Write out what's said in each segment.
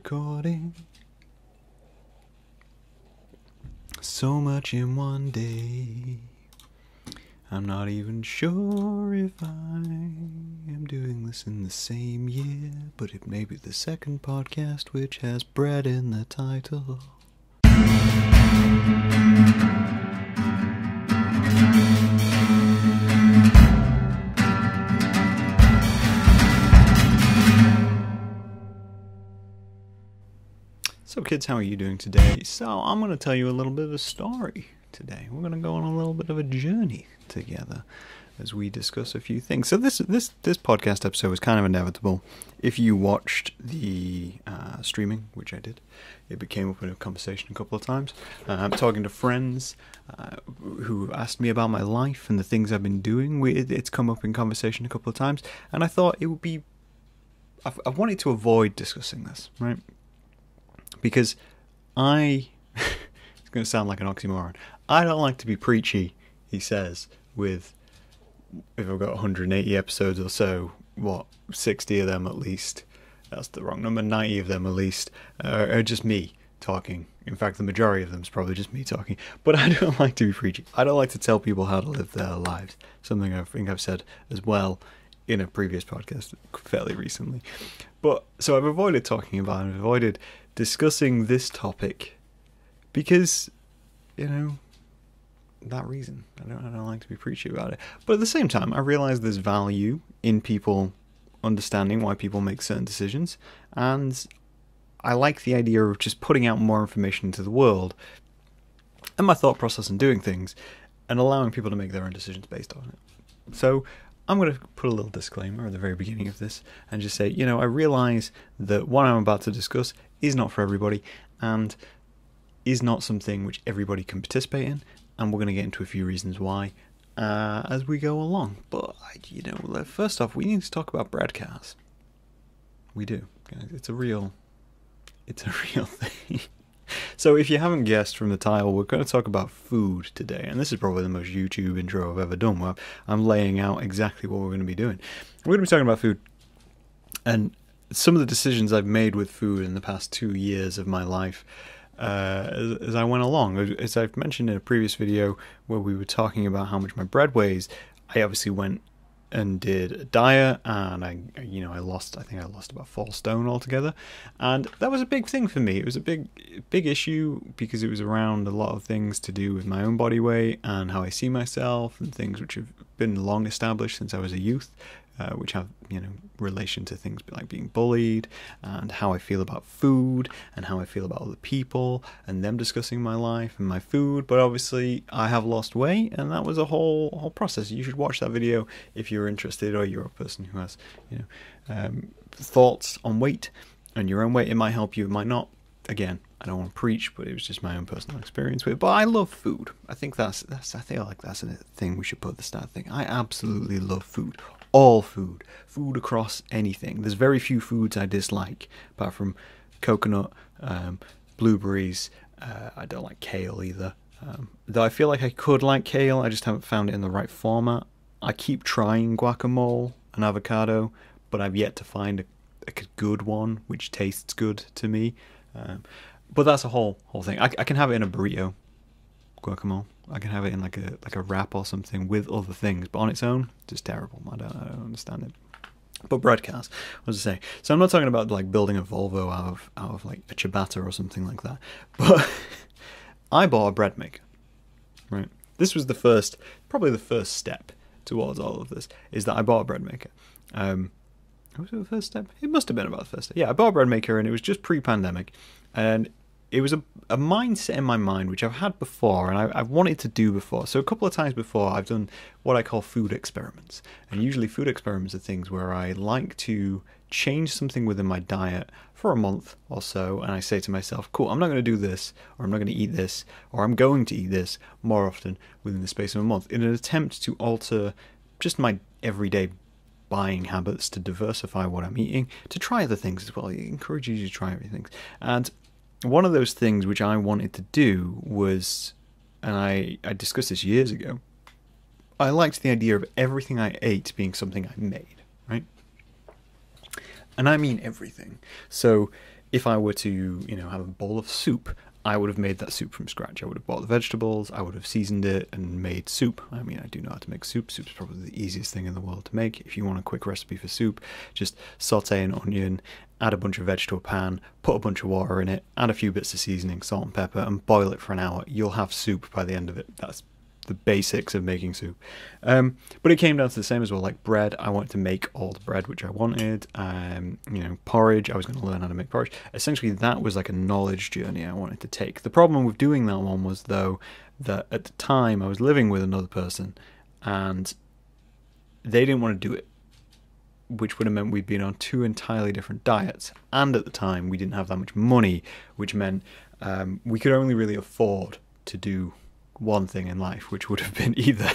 recording. So much in one day. I'm not even sure if I am doing this in the same year, but it may be the second podcast which has bread in the title. So kids, how are you doing today? So I'm going to tell you a little bit of a story today. We're going to go on a little bit of a journey together as we discuss a few things. So this podcast episode was kind of inevitable. If you watched the streaming, which I did, it became up in a conversation a couple of times. I'm talking to friends who asked me about my life and the things I've been doing. It's come up in conversation a couple of times, and I thought it would be... I wanted to avoid discussing this, right? Because it's going to sound like an oxymoron. I don't like to be preachy, he says, with, if I've got 180 episodes or so, 60 of them at least, that's the wrong number, 90 of them at least, are just me talking. In fact, the majority of them is probably just me talking. But I don't like to be preachy. I don't like to tell people how to live their lives. Something I think I've said as well in a previous podcast fairly recently. But so I've avoided talking about it. I've avoided discussing this topic because, that reason. I don't like to be preachy about it. But at the same time, I realize there's value in people understanding why people make certain decisions, and I like the idea of just putting out more information into the world and my thought process in doing things and allowing people to make their own decisions based on it. So I'm going to put a little disclaimer at the very beginning of this and just say, I realize that what I'm about to discuss is not for everybody and is not something which everybody can participate in, and we're going to get into a few reasons why as we go along. But, first off, we need to talk about breadcast. We do. It's a real thing. So if you haven't guessed from the title, we're going to talk about food today. And this is probably the most YouTube intro I've ever done, where I'm laying out exactly what we're going to be doing. We're going to be talking about food. And some of the decisions I've made with food in the past 2 years of my life as I went along. As I've mentioned in a previous video where we were talking about how much my bread weighs, I obviously went and did a diet, and I think I lost about 4 stone altogether, and that was a big thing for me. It was a big issue because it was around a lot of things to do with my own body weight and how I see myself, and things which have been long established since I was a youth, which have relation to things like being bullied, and how I feel about food, and how I feel about other people, and them discussing my life and my food. But obviously I have lost weight, and that was a whole process. You should watch that video if you're interested, or you're a person who has thoughts on weight and your own weight. It might help you, it might not. Again, I don't want to preach, but it was just my own personal experience with it. But I love food. I think that's a thing we should put at the start thing. I absolutely love food. All food across anything. There's very few foods I dislike, apart from coconut, blueberries. I don't like kale either. Though I feel like I could like kale, I just haven't found it in the right format. I keep trying guacamole and avocado, but I've yet to find a good one which tastes good to me. But that's a whole thing. I can have it in a burrito, guacamole. I can have it in like a wrap or something with other things, but on its own, just terrible. I don't understand it. But breadcast, what was I say? So I'm not talking about like building a Volvo out of like a ciabatta or something like that. But I bought a bread maker. Right. This was probably the first step towards all of this, is that I bought a bread maker. Was it the first step? It must have been about the first step. Yeah, I bought a bread maker, and it was just pre-pandemic, and it was a mindset in my mind which I've had before, and I've wanted to do before. So a couple of times before, I've done what I call food experiments. And usually food experiments are things where I like to change something within my diet for a month or so, and I say to myself, cool, I'm not going to do this, or I'm not going to eat this, or I'm going to eat this more often within the space of a month, in an attempt to alter just my everyday buying habits, to diversify what I'm eating, to try other things as well. It encourages you to try everything. And one of those things which I wanted to do was, and I discussed this years ago, I liked the idea of everything I ate being something I made, right? And I mean everything. So if I were to, you know, have a bowl of soup, I would have made that soup from scratch. I would have bought the vegetables, I would have seasoned it and made soup. I mean, I do know how to make soup. Soup's probably the easiest thing in the world to make. If you want a quick recipe for soup, just saute an onion, add a bunch of veg to a pan, put a bunch of water in it, add a few bits of seasoning, salt and pepper, and boil it for an hour. You'll have soup by the end of it. That's the basics of making soup. But it came down to the same as well, like bread. I wanted to make all the bread which I wanted. You know, porridge, I was going to learn how to make porridge. Essentially, that was like a knowledge journey I wanted to take. The problem with doing that one was, though, that at the time I was living with another person and they didn't want to do it, which would have meant we'd been on two entirely different diets. And at the time, we didn't have that much money, which meant we could only really afford to do one thing in life, which would have been either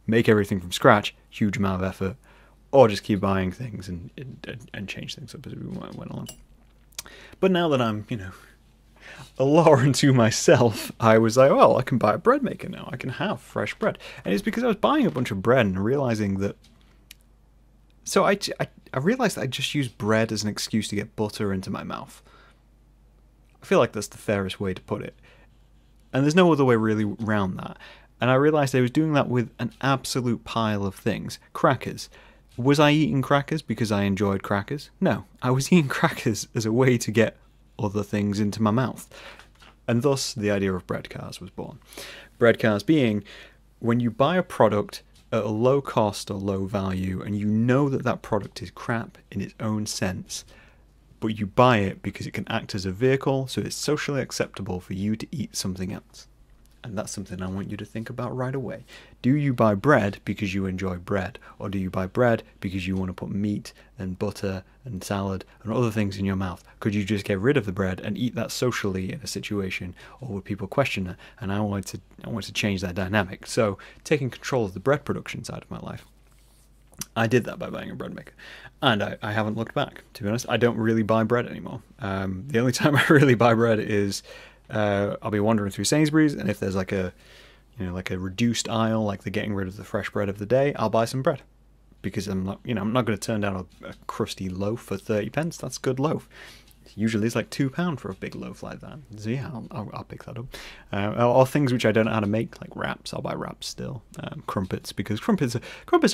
make everything from scratch, huge amount of effort, or just keep buying things and change things up as we went along. But now that I'm, you know, a law unto myself, I was like, well, I can buy a bread maker now. I can have fresh bread. And it's because I was buying a bunch of bread and realizing that. So I realized that I just used bread as an excuse to get butter into my mouth. I feel like that's the fairest way to put it. And there's no other way really around that. And I realized I was doing that with an absolute pile of things. Crackers. Was I eating crackers because I enjoyed crackers? No. I was eating crackers as a way to get other things into my mouth. And thus, the idea of bread cars was born. Bread cars being when you buy a product at a low cost or low value, and you know that that product is crap in its own sense, but you buy it because it can act as a vehicle, so it's socially acceptable for you to eat something else. And that's something I want you to think about right away. Do you buy bread because you enjoy bread? Or do you buy bread because you want to put meat and butter and salad and other things in your mouth? Could you just get rid of the bread and eat that socially in a situation? Or would people question it? And I wanted to change that dynamic. So taking control of the bread production side of my life, I did that by buying a bread maker. And I haven't looked back, to be honest. I don't really buy bread anymore. The only time I really buy bread is I'll be wandering through Sainsbury's, and if there's like a reduced aisle, like they're getting rid of the fresh bread of the day, I'll buy some bread. Because I'm not going to turn down a crusty loaf for 30 pence. That's a good loaf. Usually it's like £2 for a big loaf like that. So yeah, I'll pick that up. Or things which I don't know how to make, like wraps. I'll buy wraps still. Crumpets, because crumpets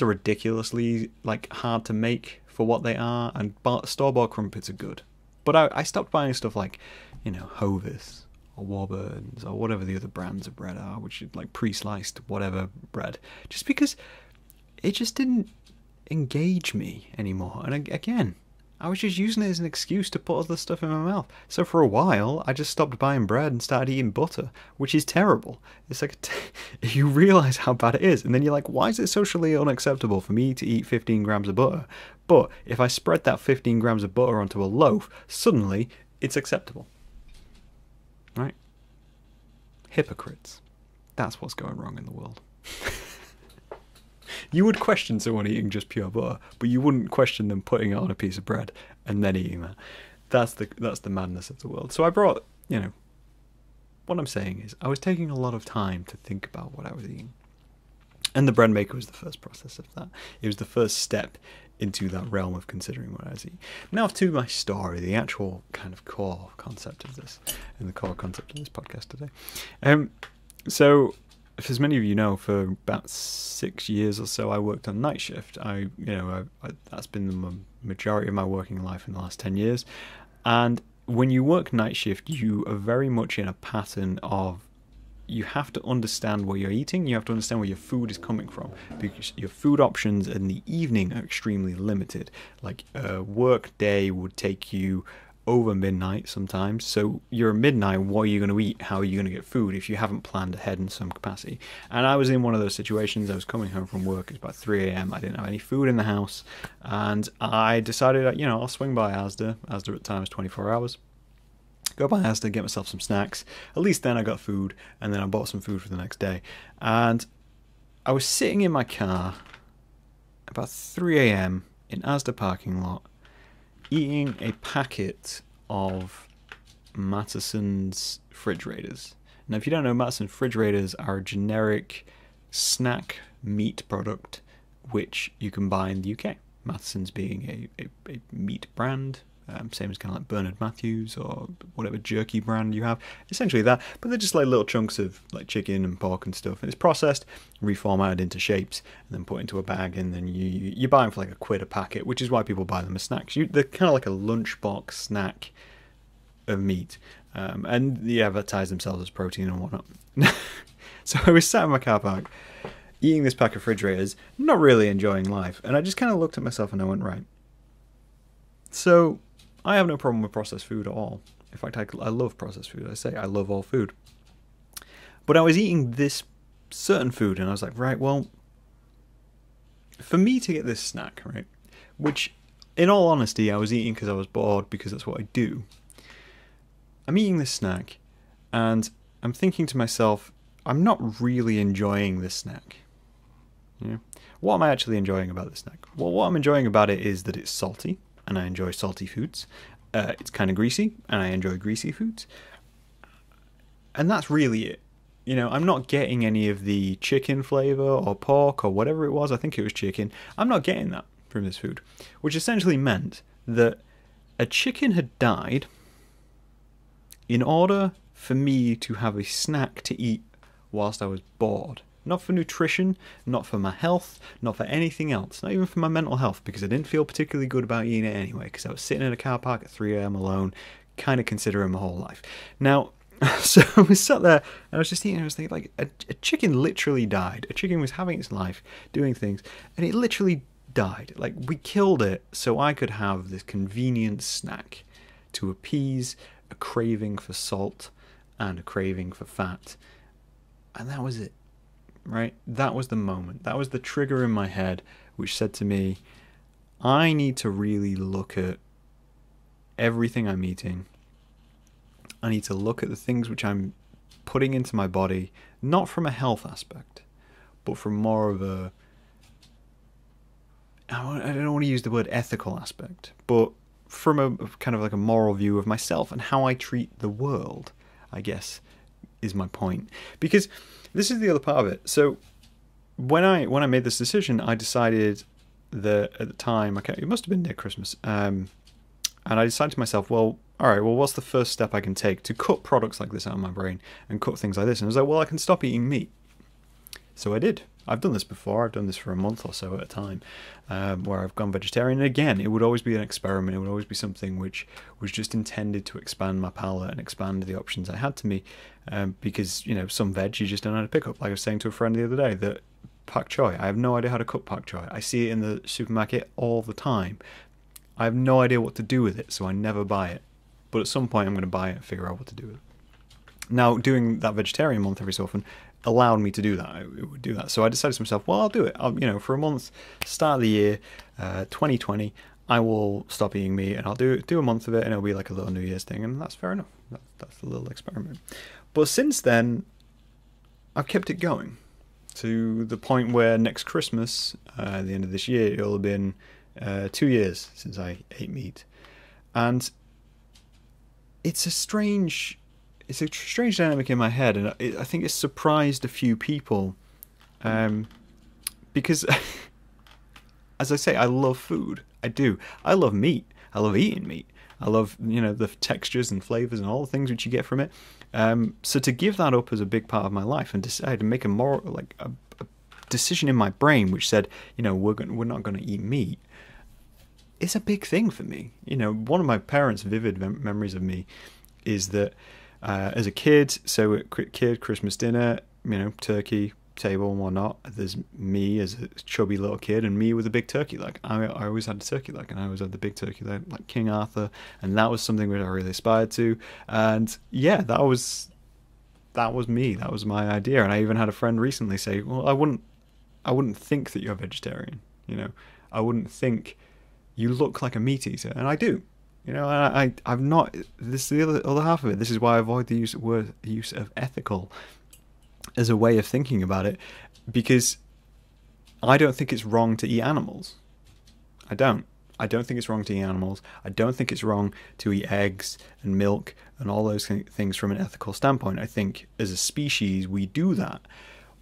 are ridiculously like hard to make for what they are, and store-bought crumpets are good. But I stopped buying stuff like, Hovis or Warburns or whatever the other brands of bread are, which is like pre-sliced whatever bread, just because it just didn't engage me anymore. And again, I was just using it as an excuse to put other stuff in my mouth. So for a while, I just stopped buying bread and started eating butter, which is terrible. It's like, you realize how bad it is. And then you're like, why is it socially unacceptable for me to eat 15 grams of butter? But if I spread that 15 grams of butter onto a loaf, suddenly it's acceptable. Right? Hypocrites. That's what's going wrong in the world. You would question someone eating just pure butter, but you wouldn't question them putting it on a piece of bread and then eating that. That's the madness of the world. So I brought, what I'm saying is I was taking a lot of time to think about what I was eating. And the bread maker was the first process of that. It was the first step into that realm of considering what I was eating. Now to my story, the actual kind of core concept of this, and the core concept of this podcast today. So, as many of you know, for about 6 years or so, I worked on night shift. That's been the majority of my working life in the last 10 years. And when you work night shift, you are very much in a pattern of, you have to understand what you're eating, you have to understand where your food is coming from, because your food options in the evening are extremely limited. Like a work day would take you over midnight sometimes, so you're at midnight, what are you going to eat, how are you going to get food if you haven't planned ahead in some capacity? And I was in one of those situations. I was coming home from work, it's about 3 a.m, I didn't have any food in the house, and I decided that, I'll swing by Asda at the time was 24 hours, go by Asda, get myself some snacks, at least then I got food, and then I bought some food for the next day. And I was sitting in my car about 3 a.m. in Asda parking lot, eating a packet of Mattison's fridge raiders. Now, if you don't know, Mattison's fridge raiders are a generic snack meat product which you can buy in the UK. Mattison's being a meat brand, same as kind of like Bernard Matthews or whatever jerky brand you have. Essentially that, but they're just like little chunks of like chicken and pork and stuff, and it's processed, reformatted into shapes, and then put into a bag, and then you buy them for like £1 a packet, which is why people buy them as snacks. They're kind of like a lunchbox snack of meat, and they advertise themselves as protein and whatnot. So I was sat in my car park eating this pack of refrigerators, not really enjoying life, and I just kind of looked at myself and I went, right, so I have no problem with processed food at all. In fact, I love processed food. I say I love all food. But I was eating this certain food and I was like, right, well, for me to get this snack, right, which in all honesty I was eating because I was bored, because that's what I do. I'm eating this snack and I'm thinking to myself, I'm not really enjoying this snack. You know? What am I actually enjoying about this snack? Well, what I'm enjoying about it is that it's salty, and I enjoy salty foods. It's kind of greasy, and I enjoy greasy foods. And that's really it. You know, I'm not getting any of the chicken flavor or pork or whatever it was. I think it was chicken. I'm not getting that from this food, which essentially meant that a chicken had died in order for me to have a snack to eat whilst I was bored. Not for nutrition, not for my health, not for anything else, not even for my mental health, because I didn't feel particularly good about eating it anyway, because I was sitting in a car park at 3 a.m. alone, kind of considering my whole life. Now, so I was sat there, and I was just eating, and I was thinking, like, a chicken literally died. A chicken was having its life, doing things, and it literally died. Like, we killed it so I could have this convenient snack to appease a craving for salt and a craving for fat. And that was it. Right? That was the moment. That was the trigger in my head which said to me, I need to really look at everything I'm eating. I need to look at the things which I'm putting into my body, not from a health aspect, but from more of a, I don't want to use the word ethical aspect, but from a kind of like a moral view of myself and how I treat the world, I guess, is my point. Because this is the other part of it. So when I made this decision, I decided that at the time, okay, it must have been near Christmas, and I decided to myself, well, all right, well, what's the first step I can take to cut products like this out of my brain and cut things like this? And I was like, well, I can stop eating meat. So I did. I've done this before. I've done this for a month or so at a time, where I've gone vegetarian. And again, it would always be an experiment. It would always be something which was just intended to expand my palate and expand the options I had to me. Because, you know, some veg you just don't know how to pick up. Like I was saying to a friend the other day, that pak choy, I have no idea how to cook pak choy. I see it in the supermarket all the time. I have no idea what to do with it, so I never buy it. But at some point I'm going to buy it and figure out what to do with it. Now, doing that vegetarian month every so often allowed me to do that. It would do that. So I decided to myself, well, I'll do it. You know, for a month, start of the year, 2020, I will stop eating meat, and I'll do a month of it, and it'll be like a little New Year's thing, and that's fair enough. That's a little experiment. But since then, I've kept it going to the point where next Christmas, at the end of this year, it'll have been 2 years since I ate meat, and it's a strange dynamic in my head, and I think it's surprised a few people, because, as I say, I love food. I do. I love meat. I love eating meat. I love, you know, the textures and flavors and all the things which you get from it. So to give that up as a big part of my life and decide to make a decision in my brain which said, you know, we're not going to eat meat, it's a big thing for me. You know, one of my parents' vivid memories of me is that as a kid, so at Christmas dinner, you know, turkey table and whatnot, there's me as a chubby little kid and me with a big turkey leg. I always had a turkey leg, and I always had the big turkey leg like King Arthur, and that was something that I really aspired to. And yeah, that was me. That was my idea. And I even had a friend recently say, well, I wouldn't think that you're vegetarian. You know, I wouldn't think you look like a meat eater, and I do. You know, I've not. This is the other half of it. This is why I avoid the use of ethical as a way of thinking about it, because I don't think it's wrong to eat animals. I don't think it's wrong to eat animals. I don't think it's wrong to eat eggs and milk and all those things from an ethical standpoint. I think as a species we do that.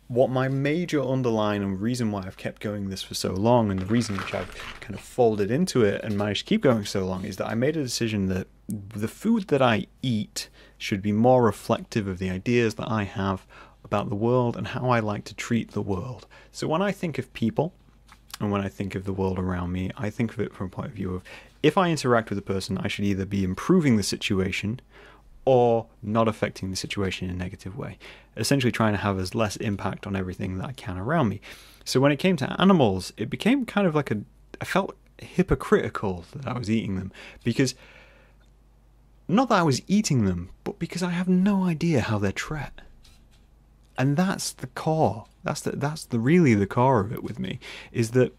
what my major underlying and reason why I've kept going this for so long, and the reason which I've kind of folded into it and managed to keep going so long, is that I made a decision that the food that I eat should be more reflective of the ideas that I have about the world and how I like to treat the world. So when I think of people and when I think of the world around me, I think of it from a point of view of, if I interact with a person, I should either be improving the situation or not affecting the situation in a negative way. Essentially trying to have as less impact on everything that I can around me. So when it came to animals, it became kind of like I felt hypocritical that I was eating them, because not that I was eating them, but because I have no idea how they're treated. And that's the core. That's really the core of it with me, is that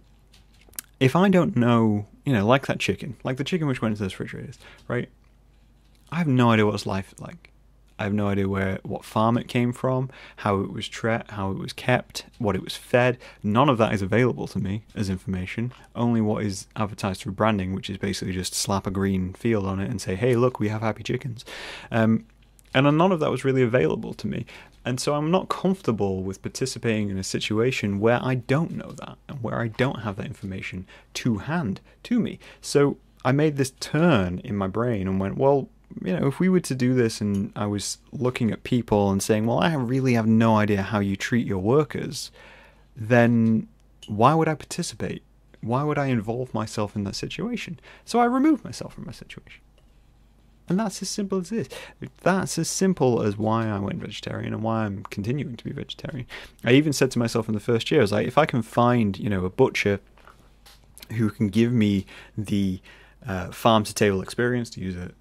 if I don't know, like that chicken, like the chicken which went into those refrigerators, right? I have no idea what its life is like. I have no idea what farm it came from, how it was treated, how it was kept, what it was fed. None of that is available to me as information. Only what is advertised through branding, which is basically just slap a green field on it and say, hey, look, we have happy chickens. And none of that was really available to me. And so I'm not comfortable with participating in a situation where I don't know that and where I don't have that information to hand to me. So I made this turn in my brain and went, well, if we were to do this and I was looking at people and saying, well, I really have no idea how you treat your workers, then why would I participate? Why would I involve myself in that situation? So I removed myself from my situation. And that's as simple as this. That's as simple as why I went vegetarian and why I'm continuing to be vegetarian. I even said to myself in the first year, I was like, if I can find, a butcher who can give me the farm-to-table experience, to use a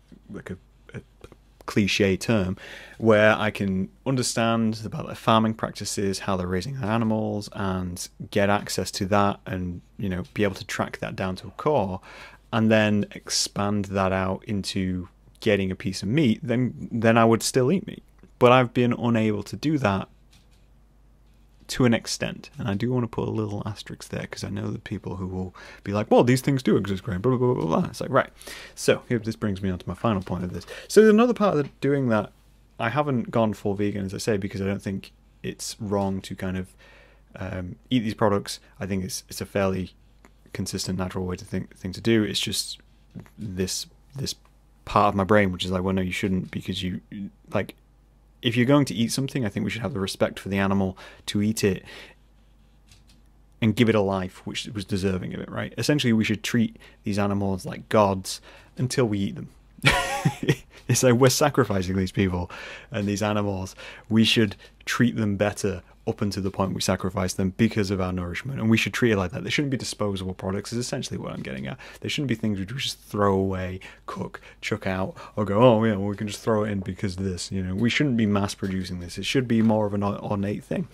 cliche term, where I can understand about their farming practices, how they're raising their animals, and get access to that and, be able to track that down to a core, and then expand that out into getting a piece of meat, then I would still eat meat. But I've been unable to do that to an extent, and I do want to put a little asterisk there, because I know that people who will be like, well, these things do exist, great, blah, blah, blah, blah. It's like, right. So here, this brings me on to my final point of this. So another part of doing that, I haven't gone full vegan, as I say, because I don't think it's wrong to kind of eat these products. I think it's a fairly consistent, natural way to thing to do. It's just this part of my brain which is like, well, no, you shouldn't, because you like, if you're going to eat something, I think we should have the respect for the animal to eat it and give it a life which was deserving of it, right? Essentially, we should treat these animals like gods until we eat them. It's like we're sacrificing these people and these animals. We should treat them better up until the point we sacrifice them because of our nourishment, and we should treat it like that. They shouldn't be disposable products, is essentially what I'm getting at. They shouldn't be things we just throw away, cook, chuck out, or go, oh yeah, well, we can just throw it in because of this. We shouldn't be mass producing this. It should be more of an ornate thing.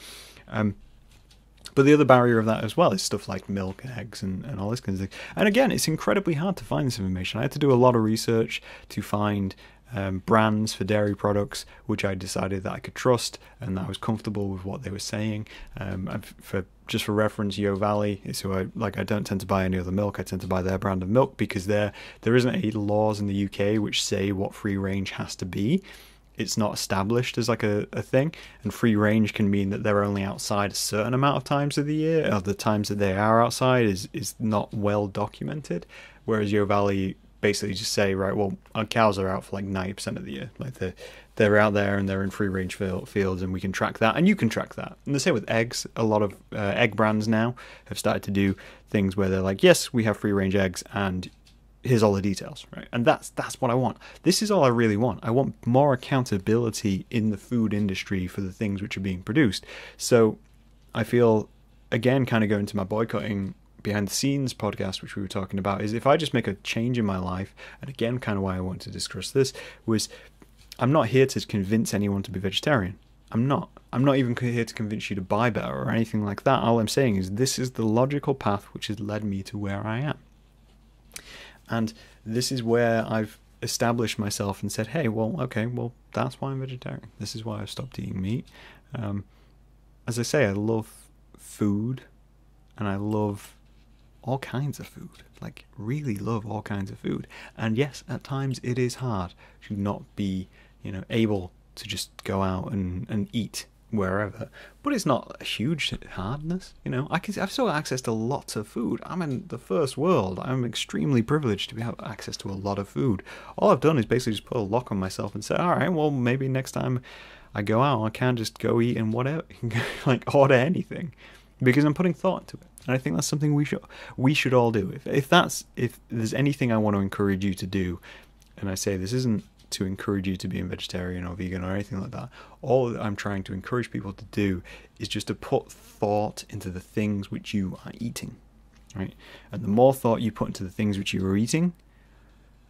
But the other barrier of that as well is stuff like milk and eggs and all this kind of thing. And again, it's incredibly hard to find this information. I had to do a lot of research to find brands for dairy products which I decided that I could trust and that I was comfortable with what they were saying. For reference, Yo Valley is who I don't tend to buy any other milk. I tend to buy their brand of milk because there isn't any laws in the UK which say what free range has to be. It's not established as like a thing, and free range can mean that they're only outside a certain amount of times of the year, or the times that they are outside is not well documented, whereas Yo Valley basically just say, right, well, our cows are out for like 90% of the year, like they're out there and they're in free range fields, and we can track that, and you can track that. And the same with eggs. A lot of egg brands now have started to do things where they're like, yes, we have free range eggs, and here's all the details, right? And that's what I want. This is all I really want. I want more accountability in the food industry for the things which are being produced. So I feel, again, kind of going to my boycotting behind the scenes podcast, which we were talking about, is if I just make a change in my life, and again, kind of why I wanted to discuss this, was I'm not here to convince anyone to be vegetarian. I'm not even here to convince you to buy better or anything like that. All I'm saying is this is the logical path which has led me to where I am. And this is where I've established myself and said, hey, well, okay, well, that's why I'm vegetarian. This is why I've stopped eating meat. As I say, I love food, and I love all kinds of food, like really love all kinds of food. And yes, at times it is hard to not be, able to just go out and eat wherever, but it's not a huge hardness. You know, I've still got access to lots of food. I'm in the first world. I'm extremely privileged to have access to a lot of food. All I've done is basically just put a lock on myself and say, all right, well, maybe next time I go out, I can just go eat and whatever, like order anything, because I'm putting thought into it. And I think that's something we should all do. If there's anything I want to encourage you to do, and I say this isn't to encourage you to be a vegetarian or vegan or anything like that. All that I'm trying to encourage people to do is just to put thought into the things which you are eating, right? And the more thought you put into the things which you are eating,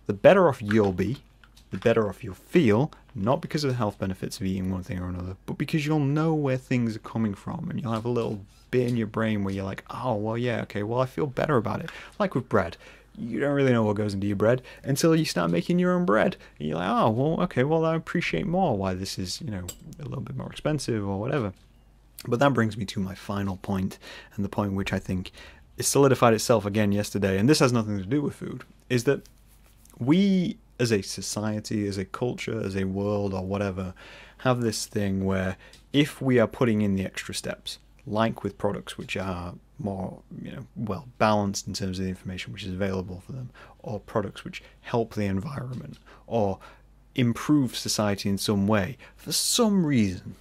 the better off you'll be, the better off you'll feel, not because of the health benefits of eating one thing or another, but because you'll know where things are coming from, and you'll have a little bit in your brain where you're like, oh, well, yeah, okay, well, I feel better about it. Like with bread. You don't really know what goes into your bread until you start making your own bread. And you're like, oh, well, okay, well, I appreciate more why this is, you know, a little bit more expensive or whatever. But that brings me to my final point, and the point which I think it solidified itself again yesterday, and this has nothing to do with food, is that we as a society, as a culture, as a world or whatever, have this thing where if we are putting in the extra steps, like with products which are more, you know, well balanced in terms of the information which is available for them, or products which help the environment or improve society in some way, for some reason,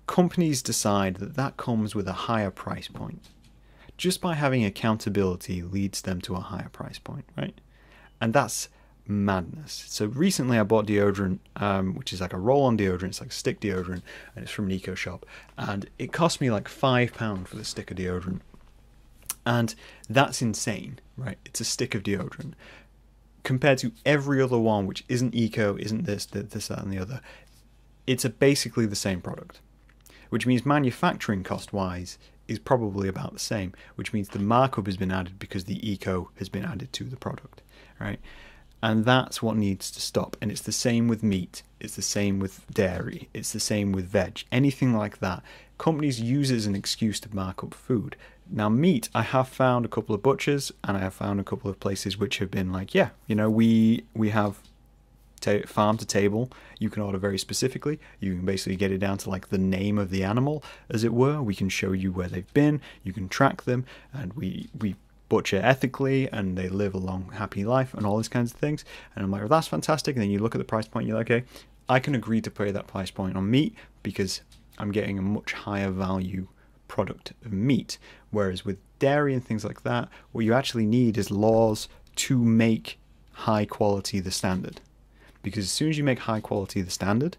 companies decide that that comes with a higher price point. Just by having accountability leads them to a higher price point, right? And that's madness. So recently I bought deodorant, which is like a roll-on deodorant. It's like a stick deodorant, and it's from an eco shop, and it cost me like £5 for the stick of deodorant, and that's insane, right? It's a stick of deodorant compared to every other one which isn't eco, isn't this, that, and the other. It's basically the same product, which means manufacturing cost-wise is probably about the same, which means the markup has been added because the eco has been added to the product, right? And that's what needs to stop. And it's the same with meat. It's the same with dairy. It's the same with veg. Anything like that. Companies use it as an excuse to mark up food. Now, meat, I have found a couple of butchers, and I have found a couple of places which have been like, yeah, you know, we have farm to table. You can order very specifically. You can basically get it down to like the name of the animal, as it were. We can show you where they've been. You can track them, and we butcher ethically, and they live a long, happy life, and all these kinds of things. And I'm like, well, that's fantastic. And then you look at the price point, and you're like, okay, I can agree to pay that price point on meat because I'm getting a much higher value product of meat. Whereas with dairy and things like that, what you actually need is laws to make high quality the standard. Because as soon as you make high quality the standard,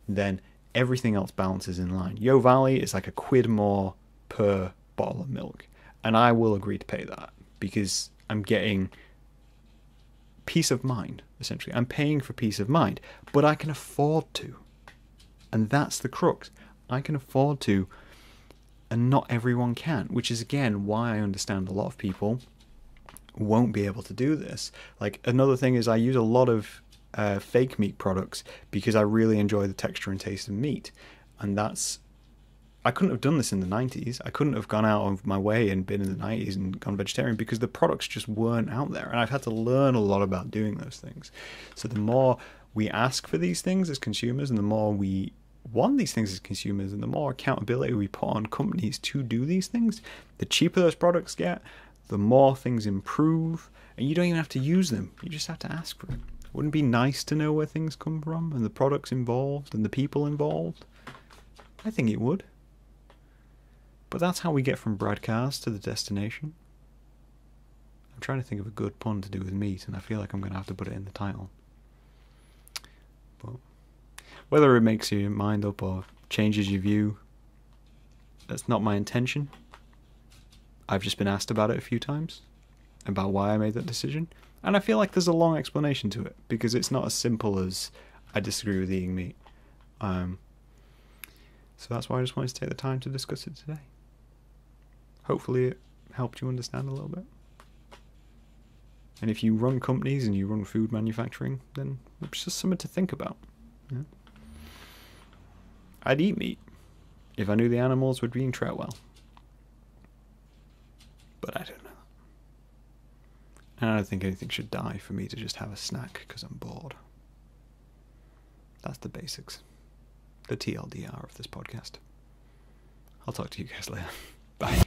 then everything else balances in line. Yo Valley is like £1 more per bottle of milk, and I will agree to pay that because I'm getting peace of mind, essentially. I'm paying for peace of mind, but I can afford to. And that's the crux. I can afford to, and not everyone can, which is, again, why I understand a lot of people won't be able to do this. Like, another thing is I use a lot of fake meat products because I really enjoy the texture and taste of meat. And that's... I couldn't have done this in the 90s. I couldn't have gone out of my way and been in the 90s and gone vegetarian because the products just weren't out there. And I've had to learn a lot about doing those things. So the more we ask for these things as consumers, and the more we want these things as consumers, and the more accountability we put on companies to do these things, the cheaper those products get, the more things improve, and you don't even have to use them. You just have to ask for it. Wouldn't it be nice to know where things come from and the products involved and the people involved? I think it would. But that's how we get from broadcast to the destination. I'm trying to think of a good pun to do with meat, and I feel like I'm going to have to put it in the title. But whether it makes your mind up or changes your view, that's not my intention. I've just been asked about it a few times, about why I made that decision, and I feel like there's a long explanation to it, because it's not as simple as I disagree with eating meat. So that's why I just wanted to take the time to discuss it today. Hopefully it helped you understand a little bit. And if you run companies and you run food manufacturing, then it's just something to think about. Yeah? I'd eat meat if I knew the animals were being treated well. But I don't know. And I don't think anything should die for me to just have a snack because I'm bored. That's the basics. The TLDR of this podcast. I'll talk to you guys later. Bye.